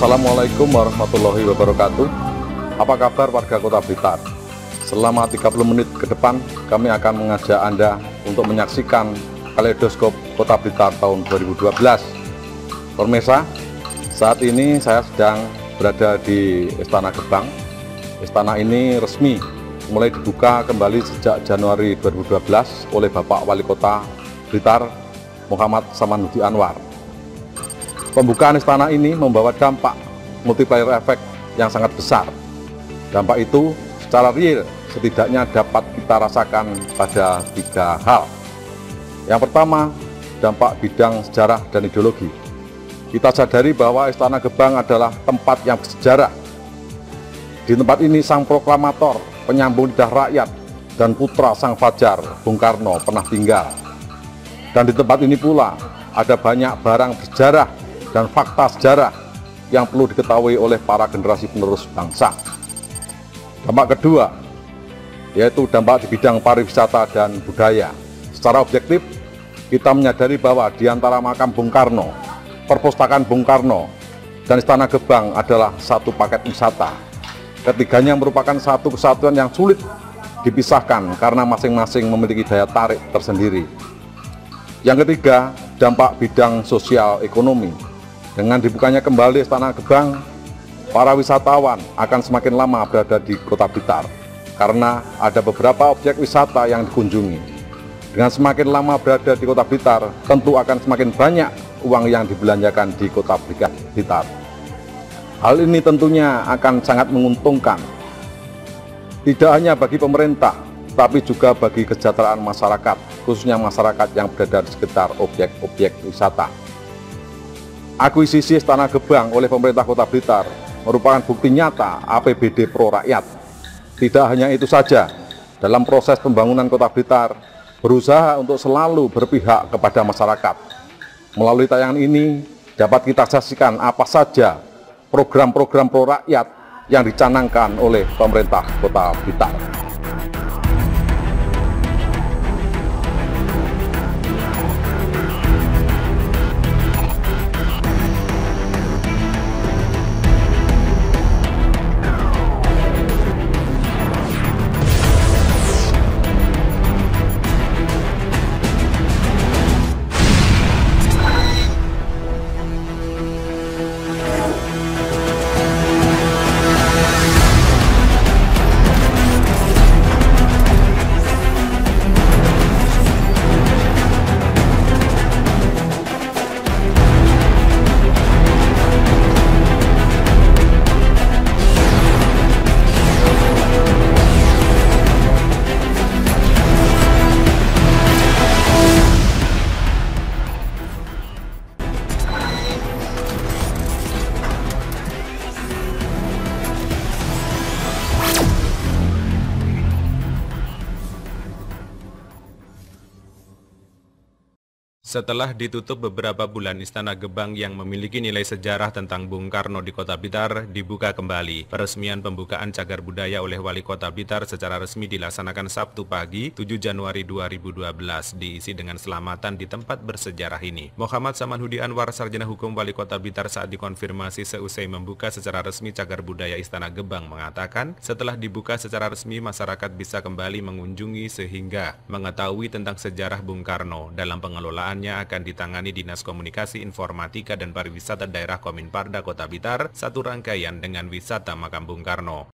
Assalamualaikum warahmatullahi wabarakatuh. Apa kabar warga Kota Blitar? Selama 30 menit ke depan kami akan mengajak Anda untuk menyaksikan kaleidoskop Kota Blitar tahun 2012. Pemirsa, saat ini saya sedang berada di Istana Gebang. Istana ini resmi mulai dibuka kembali sejak Januari 2012 oleh Bapak Wali Kota Blitar Muhammad Samanhudi Anwar. Pembukaan istana ini membawa dampak multiplier effect yang sangat besar. Dampak itu secara real setidaknya dapat kita rasakan pada 3 hal. Yang pertama, dampak bidang sejarah dan ideologi. Kita sadari bahwa Istana Gebang adalah tempat yang bersejarah. Di tempat ini sang proklamator, penyambung lidah rakyat, dan putra sang fajar, Bung Karno pernah tinggal. Dan di tempat ini pula ada banyak barang bersejarah dan fakta sejarah yang perlu diketahui oleh para generasi penerus bangsa. Dampak kedua, yaitu dampak di bidang pariwisata dan budaya. Secara objektif, kita menyadari bahwa di antara makam Bung Karno, perpustakaan Bung Karno, dan Istana Gebang adalah satu paket wisata. Ketiganya merupakan satu kesatuan yang sulit dipisahkan karena masing-masing memiliki daya tarik tersendiri. Yang ketiga, dampak bidang sosial ekonomi. Dengan dibukanya kembali Istana Gebang, para wisatawan akan semakin lama berada di Kota Blitar karena ada beberapa objek wisata yang dikunjungi. Dengan semakin lama berada di Kota Blitar, tentu akan semakin banyak uang yang dibelanjakan di Kota Blitar. Hal ini tentunya akan sangat menguntungkan, tidak hanya bagi pemerintah, tapi juga bagi kesejahteraan masyarakat, khususnya masyarakat yang berada di sekitar objek-objek wisata. Akuisisi Istana Gebang oleh pemerintah Kota Blitar merupakan bukti nyata APBD pro rakyat. Tidak hanya itu saja, dalam proses pembangunan Kota Blitar berusaha untuk selalu berpihak kepada masyarakat. Melalui tayangan ini dapat kita saksikan apa saja program-program pro rakyat yang dicanangkan oleh pemerintah Kota Blitar. Setelah ditutup beberapa bulan, Istana Gebang yang memiliki nilai sejarah tentang Bung Karno di Kota Blitar dibuka kembali. Peresmian pembukaan cagar budaya oleh Wali Kota Blitar secara resmi dilaksanakan Sabtu pagi 7 Januari 2012, diisi dengan selamatan di tempat bersejarah ini. Muhammad Samanhudi Anwar, Sarjana Hukum Wali Kota Blitar, saat dikonfirmasi seusai membuka secara resmi cagar budaya Istana Gebang mengatakan, setelah dibuka secara resmi masyarakat bisa kembali mengunjungi sehingga mengetahui tentang sejarah Bung Karno. Dalam pengelolaan akan ditangani Dinas Komunikasi Informatika dan Pariwisata Daerah Kominparda Kota Blitar, satu rangkaian dengan wisata makam Bung Karno.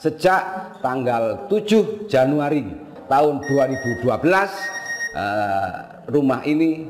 Sejak tanggal 7 Januari tahun 2012, rumah ini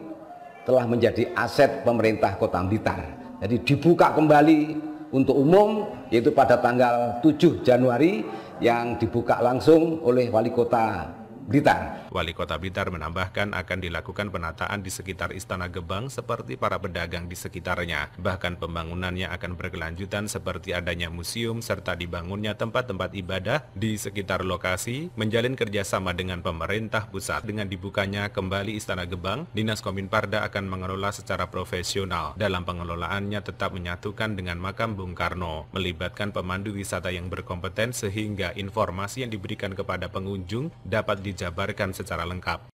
telah menjadi aset pemerintah Kota Blitar. Jadi dibuka kembali untuk umum, yaitu pada tanggal 7 Januari yang dibuka langsung oleh Wali Kota Blitar. Wali Kota Blitar menambahkan akan dilakukan penataan di sekitar Istana Gebang seperti para pedagang di sekitarnya. Bahkan pembangunannya akan berkelanjutan seperti adanya museum serta dibangunnya tempat-tempat ibadah di sekitar lokasi, menjalin kerjasama dengan pemerintah pusat. Dengan dibukanya kembali Istana Gebang, Dinas Kominparda akan mengelola secara profesional. Dalam pengelolaannya tetap menyatukan dengan makam Bung Karno, melibatkan pemandu wisata yang berkompeten sehingga informasi yang diberikan kepada pengunjung dapat dijabarkan secara lengkap.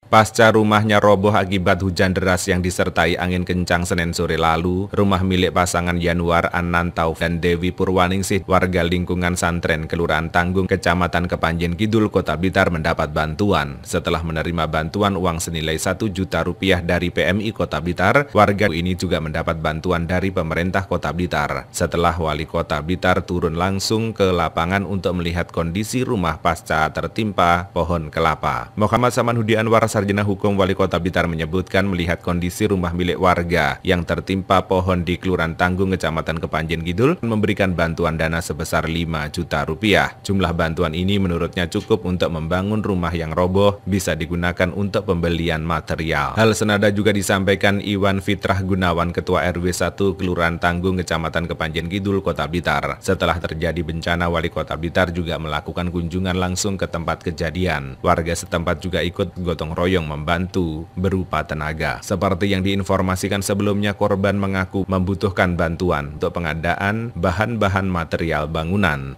Pasca rumahnya roboh akibat hujan deras yang disertai angin kencang Senin sore lalu, rumah milik pasangan Yanuar Anantau dan Dewi Purwaningsih, warga lingkungan Santren, Kelurahan Tanggung, Kecamatan Kepanjen Kidul, Kota Blitar mendapat bantuan. Setelah menerima bantuan uang senilai 1 juta rupiah dari PMI Kota Blitar, warga ini juga mendapat bantuan dari pemerintah Kota Blitar. Setelah Wali Kota Blitar turun langsung ke lapangan untuk melihat kondisi rumah pasca tertimpa pohon kelapa. Muhammad Samanhudi Anwar, Sarjana Hukum Wali Kota Blitar, menyebutkan melihat kondisi rumah milik warga yang tertimpa pohon di Kelurahan Tanggung, Kecamatan Kepanjen Kidul, memberikan bantuan dana sebesar 5 juta rupiah. Jumlah bantuan ini menurutnya cukup untuk membangun rumah yang roboh, bisa digunakan untuk pembelian material. Hal senada juga disampaikan Iwan Fitrah Gunawan, Ketua RW 1 Kelurahan Tanggung, Kecamatan Kepanjen Kidul, Kota Blitar. Setelah terjadi bencana, Wali Kota Blitar juga melakukan kunjungan langsung ke tempat kejadian. Warga setempat juga ikut gotong royong membantu berupa tenaga. Seperti yang diinformasikan sebelumnya, korban mengaku membutuhkan bantuan untuk pengadaan bahan-bahan material bangunan.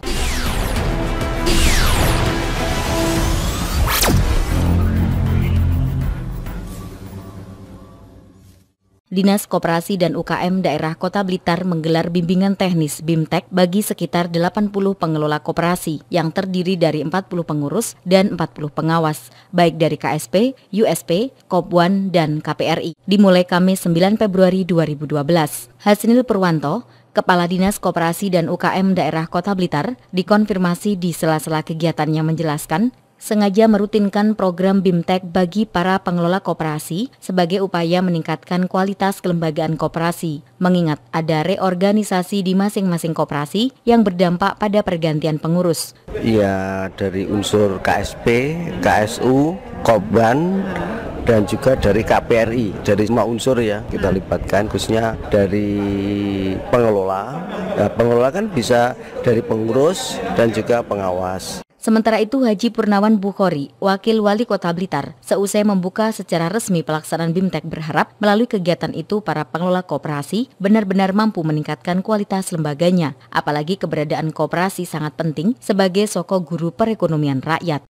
Dinas Koperasi dan UKM Daerah Kota Blitar menggelar bimbingan teknis BIMTEK bagi sekitar 80 pengelola koperasi yang terdiri dari 40 pengurus dan 40 pengawas, baik dari KSP, USP, Kopwan, dan KPRI. Dimulai Kamis 9 Februari 2012. Hasnil Purwanto, Kepala Dinas Koperasi dan UKM Daerah Kota Blitar, dikonfirmasi di sela-sela kegiatannya menjelaskan, sengaja merutinkan program BIMTEK bagi para pengelola koperasi sebagai upaya meningkatkan kualitas kelembagaan koperasi, mengingat ada reorganisasi di masing-masing koperasi yang berdampak pada pergantian pengurus. Ya, dari unsur KSP, KSU, Kopban, dan juga dari KPRI, dari semua unsur ya kita libatkan, khususnya dari pengelola. Nah, pengelola kan bisa dari pengurus dan juga pengawas. Sementara itu, Haji Purnawan Bukhori, Wakil Wali Kota Blitar, seusai membuka secara resmi pelaksanaan BIMTEK, berharap melalui kegiatan itu para pengelola koperasi benar-benar mampu meningkatkan kualitas lembaganya, apalagi keberadaan koperasi sangat penting sebagai soko guru perekonomian rakyat.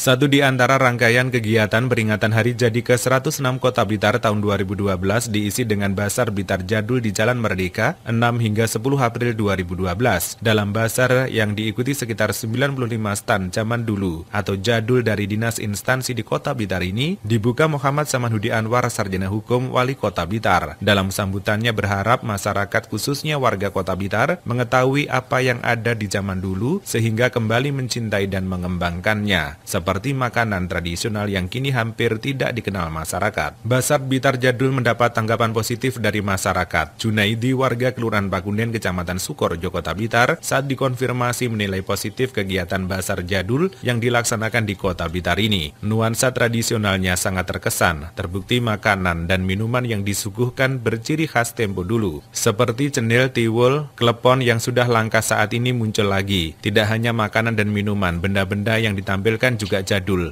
Satu di antara rangkaian kegiatan peringatan Hari Jadi ke-106 Kota Blitar tahun 2012 diisi dengan Basar Blitar Jadul di Jalan Merdeka 6 hingga 10 April 2012. Dalam basar yang diikuti sekitar 95 stan zaman dulu atau jadul dari dinas instansi di Kota Blitar ini, dibuka Muhammad Samanhudi Anwar, Sarjana Hukum Wali Kota Blitar. Dalam sambutannya berharap masyarakat khususnya warga Kota Blitar mengetahui apa yang ada di zaman dulu sehingga kembali mencintai dan mengembangkannya, seperti makanan tradisional yang kini hampir tidak dikenal masyarakat. Basar Blitar Jadul mendapat tanggapan positif dari masyarakat. Junaidi, warga Kelurahan Pakunden, Kecamatan Sukorejo, Kota Blitar, saat dikonfirmasi menilai positif kegiatan Basar Jadul yang dilaksanakan di Kota Blitar ini. Nuansa tradisionalnya sangat terkesan, terbukti makanan dan minuman yang disuguhkan berciri khas tempo dulu, seperti cendil, tiwul, klepon yang sudah langka saat ini muncul lagi. Tidak hanya makanan dan minuman, benda-benda yang ditampilkan juga jadul.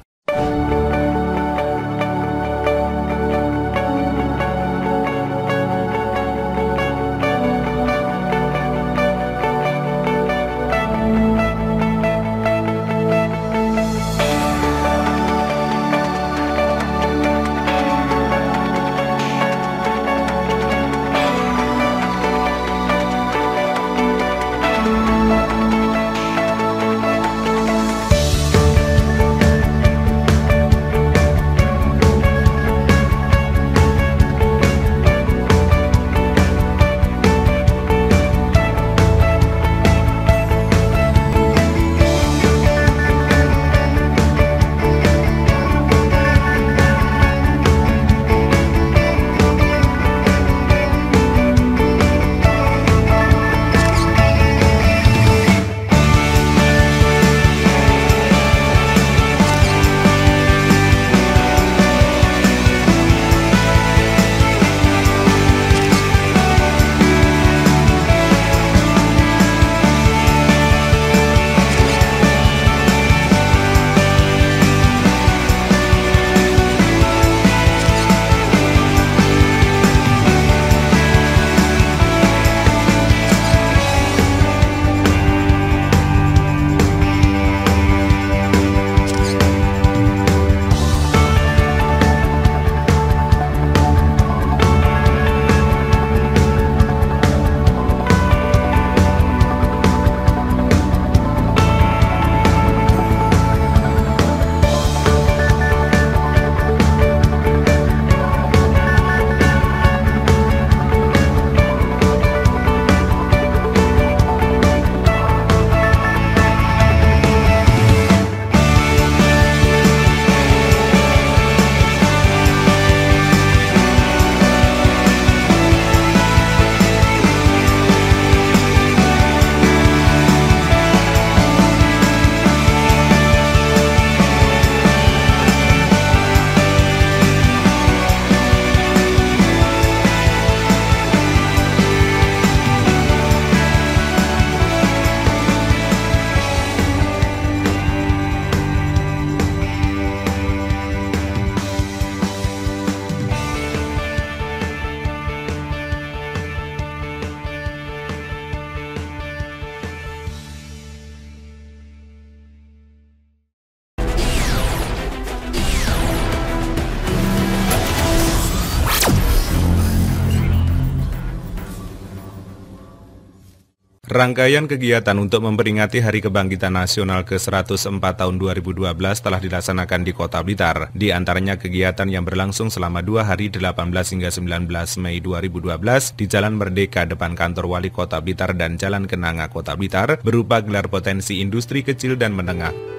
Rangkaian kegiatan untuk memperingati Hari Kebangkitan Nasional ke-104 tahun 2012 telah dilaksanakan di Kota Blitar. Di antaranya kegiatan yang berlangsung selama 2 hari 18 hingga 19 Mei 2012 di Jalan Merdeka depan kantor Wali Kota Blitar dan Jalan Kenanga Kota Blitar berupa gelar potensi industri kecil dan menengah.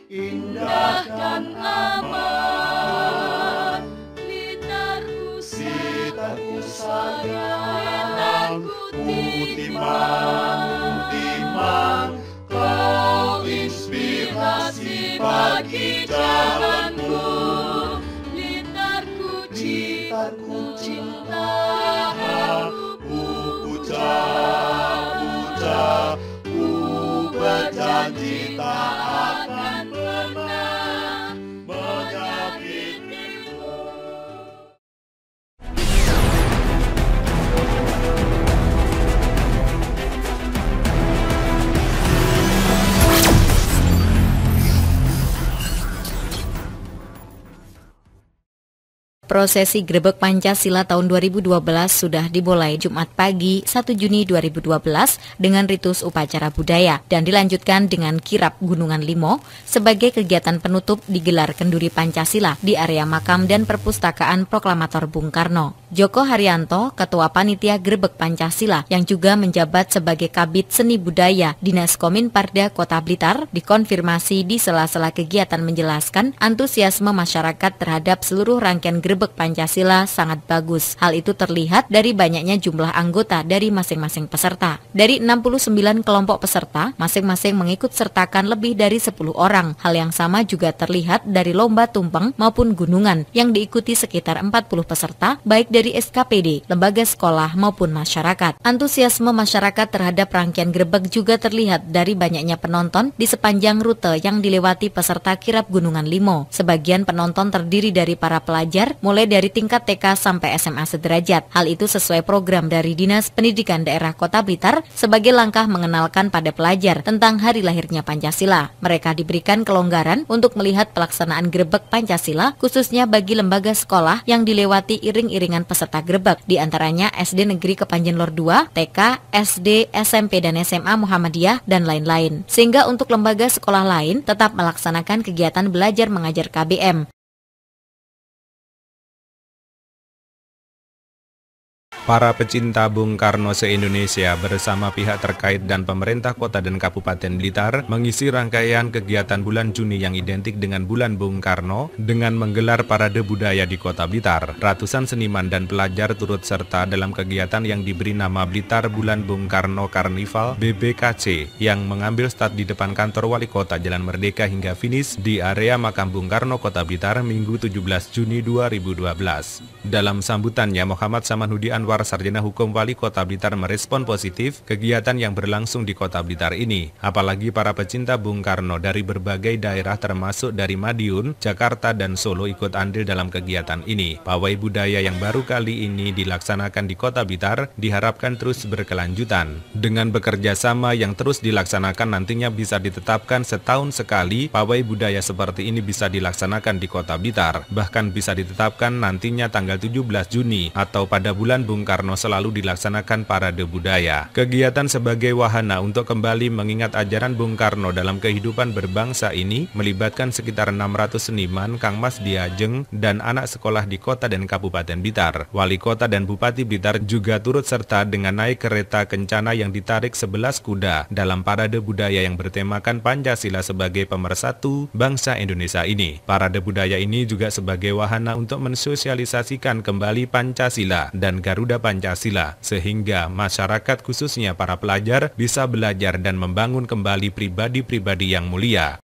Indah dan aman, Blitarku sayang, timang, kau inspirasi bagi jalanku, Blitarku cinta, ku puja, ku berjanji tak akan pernah menyakitimu. Prosesi Grebek Pancasila tahun 2012 sudah dimulai Jumat pagi 1 Juni 2012 dengan ritus upacara budaya dan dilanjutkan dengan kirap Gunungan Limo sebagai kegiatan penutup digelar kenduri Pancasila di area makam dan perpustakaan Proklamator Bung Karno. Joko Haryanto, Ketua Panitia Grebek Pancasila yang juga menjabat sebagai Kabid Seni Budaya Dinas Kominparda Kota Blitar, dikonfirmasi di sela-sela kegiatan menjelaskan antusiasme masyarakat terhadap seluruh rangkaian Grebek Pancasila sangat bagus. Hal itu terlihat dari banyaknya jumlah anggota dari masing-masing peserta. Dari 69 kelompok peserta, masing-masing mengikut sertakan lebih dari 10 orang. Hal yang sama juga terlihat dari lomba tumpeng maupun gunungan yang diikuti sekitar 40 peserta, baik dari SKPD, lembaga sekolah maupun masyarakat. Antusiasme masyarakat terhadap rangkaian Grebek juga terlihat dari banyaknya penonton di sepanjang rute yang dilewati peserta kirap Gunungan Limo. Sebagian penonton terdiri dari para pelajar, mulai dari tingkat TK sampai SMA sederajat. Hal itu sesuai program dari Dinas Pendidikan Daerah Kota Blitar sebagai langkah mengenalkan pada pelajar tentang hari lahirnya Pancasila. Mereka diberikan kelonggaran untuk melihat pelaksanaan Grebek Pancasila, khususnya bagi lembaga sekolah yang dilewati iring-iringan peserta Grebek, di antaranya SD Negeri Kepanjen Lor 2, TK, SD, SMP, dan SMA Muhammadiyah, dan lain-lain. Sehingga untuk lembaga sekolah lain tetap melaksanakan kegiatan belajar mengajar KBM. Para pecinta Bung Karno se-Indonesia bersama pihak terkait dan pemerintah kota dan Kabupaten Blitar mengisi rangkaian kegiatan bulan Juni yang identik dengan bulan Bung Karno dengan menggelar parade budaya di Kota Blitar. Ratusan seniman dan pelajar turut serta dalam kegiatan yang diberi nama Blitar Bulan Bung Karno Karnival BBKC yang mengambil start di depan kantor Wali Kota Jalan Merdeka hingga finish di area makam Bung Karno Kota Blitar Minggu 17 Juni 2012. Dalam sambutannya, Muhammad Samanhudi Anwar, Sarjana Hukum Wali Kota Blitar, merespon positif kegiatan yang berlangsung di Kota Blitar ini. Apalagi para pecinta Bung Karno dari berbagai daerah termasuk dari Madiun, Jakarta, dan Solo ikut andil dalam kegiatan ini. Pawai budaya yang baru kali ini dilaksanakan di Kota Blitar diharapkan terus berkelanjutan. Dengan bekerja sama yang terus dilaksanakan, nantinya bisa ditetapkan setahun sekali pawai budaya seperti ini bisa dilaksanakan di Kota Blitar. Bahkan bisa ditetapkan nantinya tanggal 17 Juni atau pada bulan Bung Karno selalu dilaksanakan parade budaya. Kegiatan sebagai wahana untuk kembali mengingat ajaran Bung Karno dalam kehidupan berbangsa ini melibatkan sekitar 600 seniman, Kangmas Diajeng, dan anak sekolah di kota dan Kabupaten Blitar. Wali Kota dan Bupati Blitar juga turut serta dengan naik kereta kencana yang ditarik 11 kuda dalam parade budaya yang bertemakan Pancasila sebagai pemersatu bangsa Indonesia ini. Parade budaya ini juga sebagai wahana untuk mensosialisasikan kembali Pancasila dan Garuda Pancasila, sehingga masyarakat khususnya para pelajar bisa belajar dan membangun kembali pribadi-pribadi yang mulia.